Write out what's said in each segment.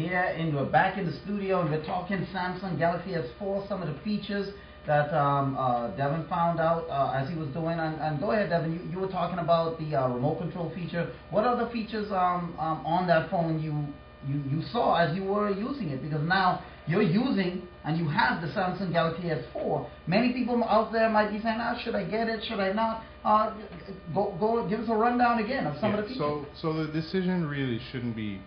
here we're back in the studio, and we're talking Samsung Galaxy S4, some of the features that Devin found out as he was doing. And go ahead, Devin, you were talking about the remote control feature. What other features on that phone you saw as you were using it? Because now you're using and you have the Samsung Galaxy S4. Many people out there might be saying, should I get it, should I not? Go give us a rundown again of some of the features. So the decision really shouldn't be,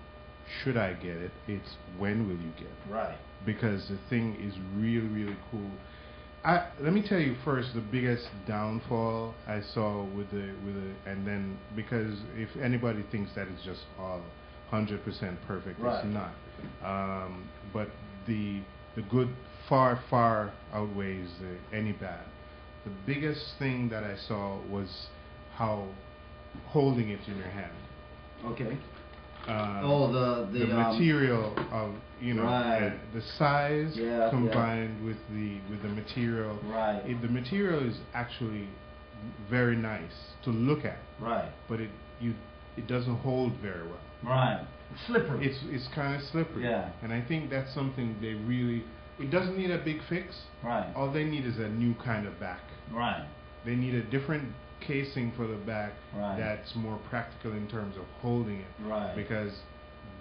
should I get it? It's when will you get it? Right. Because the thing is really, really cool. Let me tell you first the biggest downfall I saw with the and then, because if anybody thinks that it's just all 100% perfect, right, it's not. But the good far outweighs any bad. The biggest thing that I saw was how holding it in your hand. Okay. The material of right, the size combined with the material. Right. The material is actually very nice to look at. Right. But it doesn't hold very well. Right. Slippery. It's kind of slippery. Yeah. And I think that's something they really. It doesn't need a big fix. Right. All they need is a new kind of back. Right. They need a different casing for the back, right, that's more practical in terms of holding it. Right. Because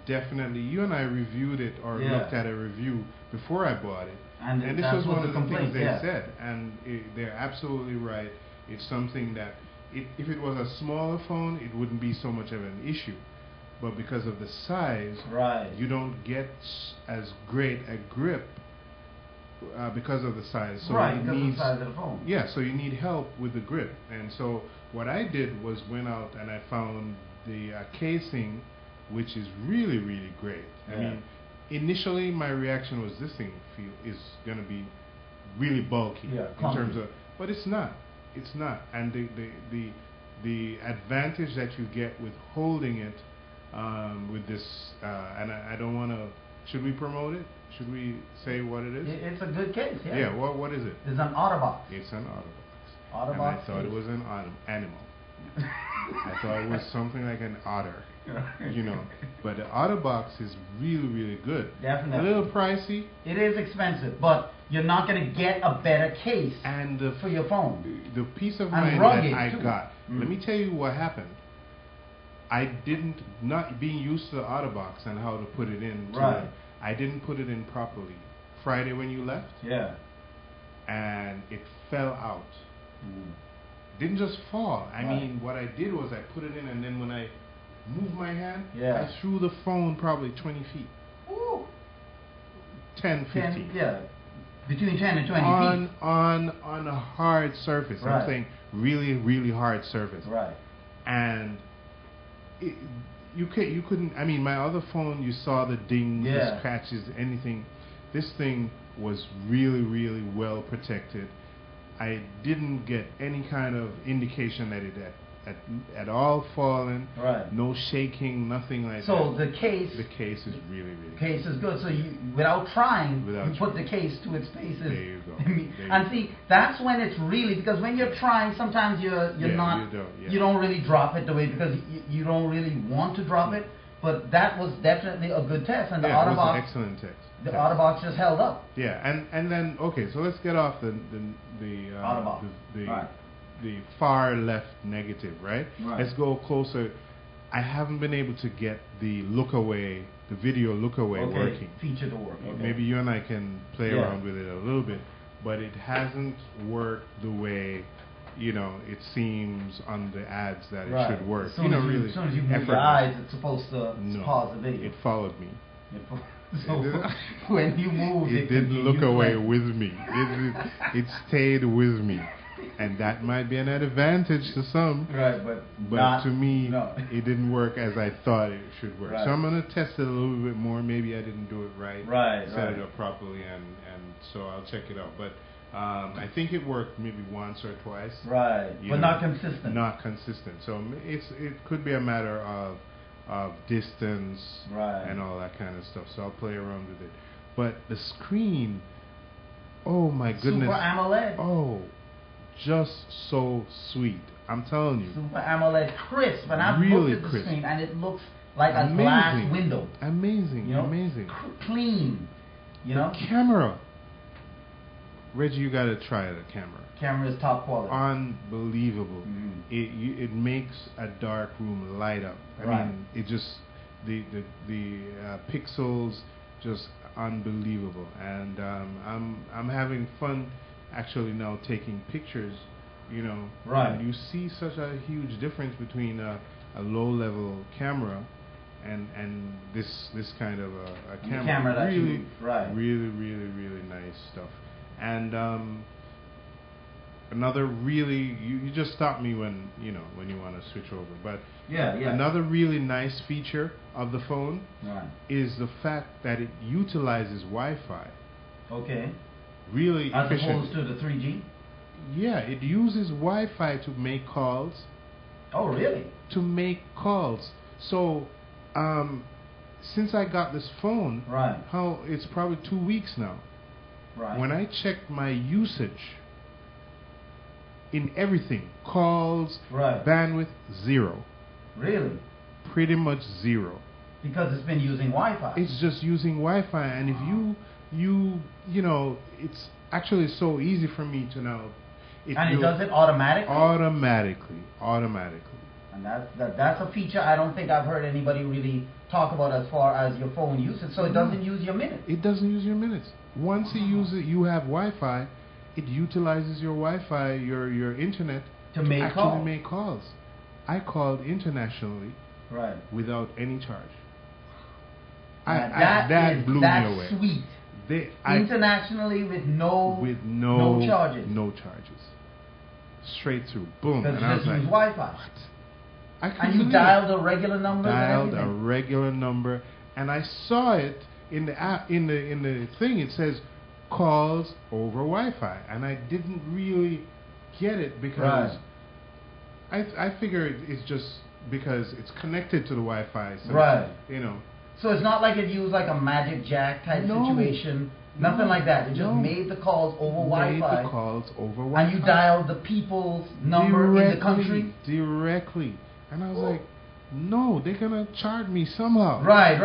definitely, you and I reviewed it or looked at a review before I bought it, and this was one of the things they said, and they're absolutely right. It's something that if it was a smaller phone, it wouldn't be so much of an issue, but because of the size, right, you don't get as great a grip. Because of the size, so right, it because needs, of the size of the phone. Yeah, so you need help with the grip, and so what I did was went out and I found the casing, which is really, really great. Yeah. I mean, initially my reaction was this thing is going to be really bulky in terms of, but it's not. It's not, and the advantage that you get with holding it with this, and I don't want to. Should we promote it? Should we say what it is? It's a good case, yeah. Yeah, what is it? It's an OtterBox. It's an OtterBox. OtterBox. And I thought it was an animal. I thought it was something like an otter, But the OtterBox is really, really good. Definitely. A little pricey. It is expensive, but you're not going to get a better case and for your phone. The peace of mind that I got. Let me tell you what happened. I not being used to the OtterBox and how to put it in. Right. I didn't put it in properly. Friday when you left. Yeah. And it fell out. Didn't just fall. I mean, what I did was I put it in, and then when I moved my hand, I threw the phone probably 20 feet. Ooh. 10, 15. Yeah. Between 10 and 20 feet. On a hard surface. Right. I'm saying really, really hard surface. Right. And you couldn't. I mean, my other phone, you saw the dings, the scratches, anything. This thing was really, really well protected. I didn't get any kind of indication that it had at all fallen. Right. No shaking, nothing like that. So the case is really, really good. Case is good. So you, without trying, put the case to its paces. There you go. And see, that's when it's really, because when you're trying, sometimes you don't really drop it the way, because you don't really want to drop it. But that was definitely a good test, and the OtterBox, it was an excellent test. The OtterBox just held up. Yeah, and then so let's get off the OtterBox. The far left negative, right? Let's go closer. I haven't been able to get the video look away working. Feature to work. Maybe you and I can play around with it a little bit, but it hasn't worked the way it seems on the ads that it should work. As soon as you move your eyes, it's supposed to pause the video. It followed me. So when you moved, it didn't look away with me. It stayed with me. And that might be an advantage to some. Right, but to me, it didn't work as I thought it should work. So I'm going to test it a little bit more. Maybe I didn't do it right. Set it up properly, and so I'll check it out. But I think it worked maybe once or twice. Right, but not consistent. Not consistent. So it could be a matter of distance and all that kind of stuff. So I'll play around with it. But the screen, oh my goodness. Super AMOLED. Oh, just so sweet. I'm telling you. Super AMOLED, crisp, and I've Really looked at the crisp. screen, and it looks like a Amazing. glass window. Amazing, You know, amazing. Clean. You know, Camera. Reggie, you gotta try the camera. Camera is top quality. Unbelievable. It makes a dark room light up. I mean, it just the pixels just unbelievable. And I'm having fun actually now taking pictures. You know, and you see such a huge difference between a low level camera and this kind of a camera. The camera that really, you, really nice stuff. And another really, you just stop me when you want to switch over. But another really nice feature of the phone is the fact that it utilizes Wi-Fi. Okay. Really as efficient. opposed to the 3G. Yeah, it uses Wi-Fi to make calls. Oh, really? To make calls. So, since I got this phone, how it's probably 2 weeks now. When I checked my usage in everything, calls, bandwidth, 0. Really? Pretty much 0. Because it's been using Wi-Fi. It's just using Wi-Fi, and if you know, it's actually so easy for me to now. And it does it automatically? Automatically. And that's a feature I don't think I've heard anybody really talk about as far as your phone usage. So it doesn't use your minutes. It doesn't use your minutes. Once you have Wi-Fi, it utilizes your Wi-Fi, your internet to make calls. I called internationally without any charge. That blew me away. That's sweet. Internationally with no charges. No charges. Straight through. Boom. And I was like, Wi-Fi. What? And you dialed a regular number? Dialed a regular number, and I saw it in the app, in the thing. It says calls over Wi-Fi, and I didn't really get it because I figure it's just because it's connected to the Wi-Fi. So you know. So it's not like it used like a magic jack type situation. Nothing like that. It just made the calls over Wi-Fi. Made the calls over Wi-Fi. And you dialed the people's number in the country? Directly. And I was like, no, they're going to charge me somehow. Right.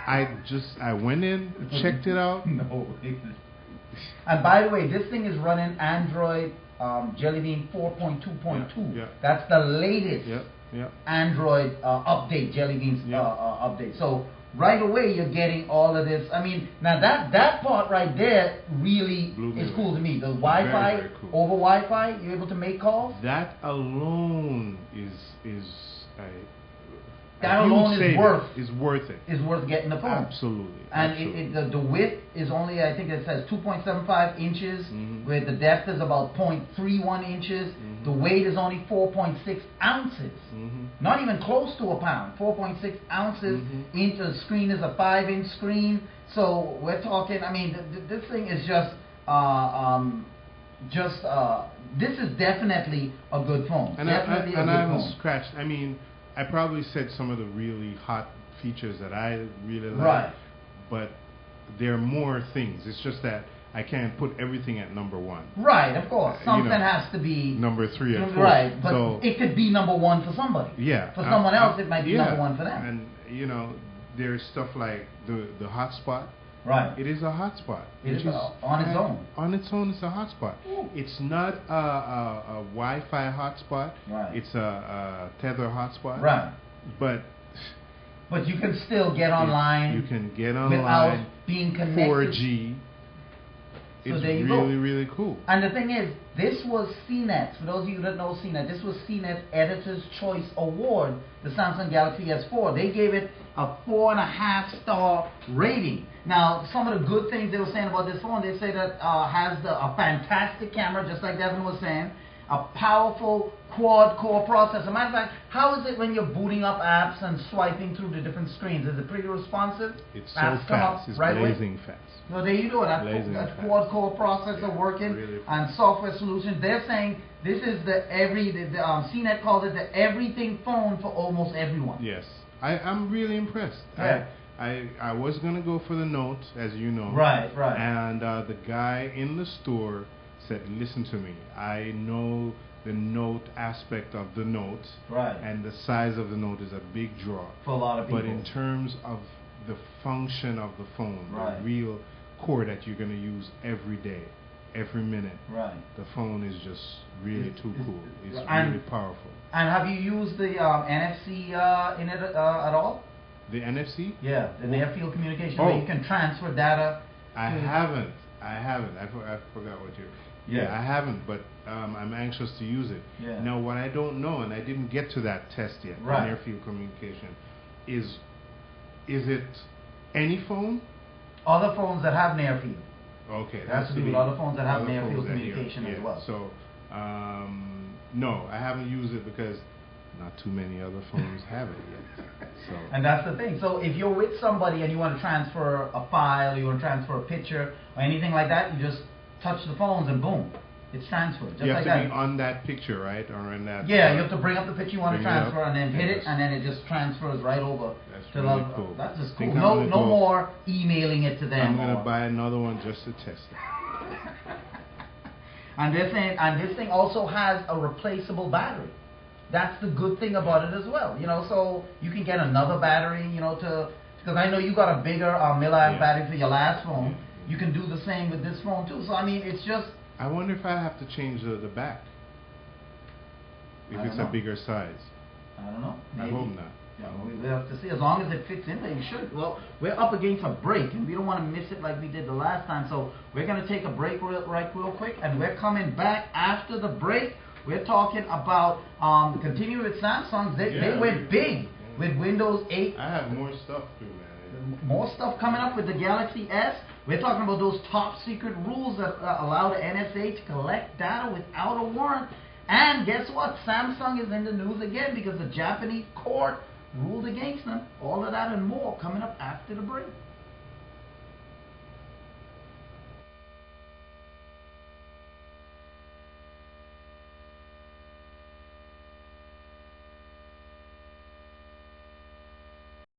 I went in, checked it out. No. And by the way, this thing is running Android Jelly Bean 4.2.2. Yeah. That's the latest Android update, Jelly Bean's update. So right away you're getting all of this. I mean, now that part right there really is cool to me. The Wi-Fi, very cool. over Wi-Fi, you're able to make calls. That alone is worth it. Is worth getting the phone. Absolutely. And the width is only, I think it says 2.75 inches, where the depth is about 0.31 inches. The weight is only 4.6 ounces. Not even close to a pound. 4.6 ounces. Into the screen is a 5-inch screen. So we're talking, I mean, this thing is just this is definitely a good phone. And I haven't scratched. I mean, I probably said some of the really hot features that I really like, but there are more things. It's just that I can't put everything at number 1. Right, of course. Something has to be number 3 or 4. Right, but so, it could be number 1 for somebody. Yeah. For someone else, it might be number 1 for them. And you know, there's stuff like the hotspot. Right. It is a hotspot. It is on its own. On its own, it's a hotspot. It's not a Wi-Fi hotspot. It's a tether hotspot. But you can still get online. You can get online without being connected. 4G. So it's there you really cool. And the thing is, this was CNET's, for those of you that know CNET, this was CNET's Editor's Choice Award, the Samsung Galaxy S4. They gave it a 4.5-star rating. Now, some of the good things they were saying about this phone, they say that has a fantastic camera, just like Devin was saying, a powerful quad-core processor. Matter of fact, how is it when you're booting up apps and swiping through the different screens? Is it pretty responsive? It's so fast. It's blazing fast. So there you go. That quad-core processor working really and software solution. They're saying this is CNET calls it the everything phone for almost everyone. Yes. I'm really impressed. Yeah. I was going to go for the Note, as you know. Right. And the guy in the store said, listen to me, I know the note aspect of the note, right, and the size of the note is a big draw for a lot of people. But in terms of the function of the phone, right, the real core that you're going to use every day, every minute, right, the phone is just really too cool. It's really powerful. And have you used the NFC in it at all? The NFC? Yeah, the near field communication where you can transfer data. I haven't. I forgot what you. Yeah, I haven't, but I'm anxious to use it. Yeah. Now, what I don't know, and I didn't get to that test yet, right, near field communication, is it any phone? Other phones that have near field. Okay, that's to do with other phones that have near field communication as well. So, no, I haven't used it because not too many other phones have it yet. So. And that's the thing. So if you're with somebody and you want to transfer a file, you want to transfer a picture or anything like that, you just touch the phones and boom, it's transferred. Just you have like to that. be on that picture, right? Or in that. Yeah, you have to bring up the picture you want to transfer and then hit it, and then it just transfers right over. That's to really the, cool. That's just cool. No more emailing it to them. I'm gonna buy another one just to test it. And this thing also has a replaceable battery. That's the good thing about it as well. You know, so you can get another battery. You know, because I know you got a bigger milliamp battery for your last phone. You can do the same with this phone too. So I mean, it's just. I wonder if I have to change the back. If it's a bigger size. I don't know. Maybe. I hope not. Yeah, we'll have to see. As long as it fits in there, you should. Well, we're up against a break, and we don't want to miss it like we did the last time. So we're going to take a break real quick, and we're coming back after the break. We're talking about continuing with Samsung. They went big with Windows 8. I have more stuff too, man. More stuff coming up with the Galaxy S. We're talking about those top secret rules that allow the NSA to collect data without a warrant. And guess what? Samsung is in the news again because the Japanese court ruled against them. All of that and more coming up after the break.